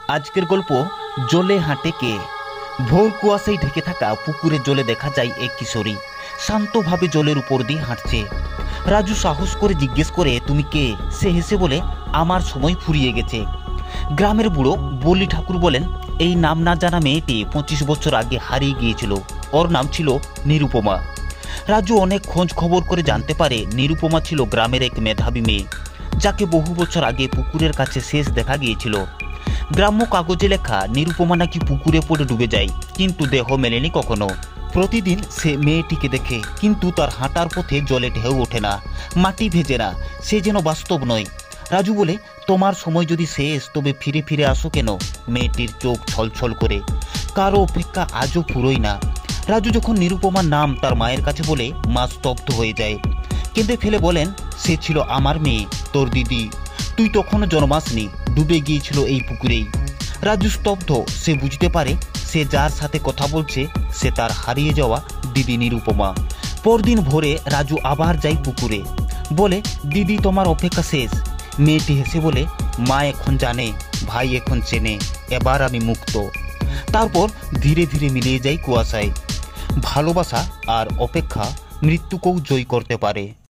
আজকের গল্প জলে হাঁটে কে। ভোর কুয়াশায় ঢেকে থাকা পুকুরের জলে দেখা যায় এক কিশোরী শান্তভাবে জলের উপর দিয়ে হাঁটছে। রাজু সাহস করে জিজ্ঞেস করে, তুমি কে? সে হেসে বলে, আমার সময় ফুরিয়ে গেছে। গ্রামের বুড়ো বলি ঠাকুর বলেন, এই নাম না জানা মেয়েটি 25 বছর আগে হারিয়ে গিয়েছিল। ওর নাম ছিল নিরুপমা। রাজু অনেক খোঁজ খবর করে জানতে পারে নিরুপমা ছিল গ্রামের এক মেধাবী মেয়ে, যাকে বহু বছর আগে পুকুরের কাছে শেষ দেখা গিয়েছিল। গ্রাম্য কাগজে লেখা নিরুপমা নাকি পুকুরে পড়ে ডুবে যায়, কিন্তু দেহ মেলেনি কখনো। প্রতিদিন সে মেয়েটিকে দেখে, কিন্তু তার হাঁটার পথে জলে ঢেউ ওঠে না, মাটি ভেজে না, সে যেন বাস্তব নয়। রাজু বলে, তোমার সময় যদি শেষ, তবে ফিরে ফিরে আসো কেন? মেয়েটির চোখ ছলছল করে, কারো অপেক্ষা আজও পুরোই না। রাজু যখন নিরুপমার নাম তার মায়ের কাছে বলে, মা স্তব্ধ হয়ে যায়। কেঁদে ফেলে বলেন, সে ছিল আমার মেয়ে, তোর দিদি। তুই তখনও জন্মাসনি, ডুবে গিয়েছিল এই পুকুরেই। রাজু স্তব্ধ। সে বুঝতে পারে সে যার সাথে কথা বলছে সে তার হারিয়ে যাওয়া দিদি নিরুপমা। পরদিন ভোরে রাজু আবার যায় পুকুরে, বলে, দিদি তোমার অপেক্ষা শেষ। মেয়েটি হেসে বলে, মা এখন জানে, ভাই এখন চেনে, এবার আমি মুক্ত। তারপর ধীরে ধীরে মিলিয়ে যায় কুয়াশায়। ভালোবাসা আর অপেক্ষা মৃত্যুকেও জয় করতে পারে।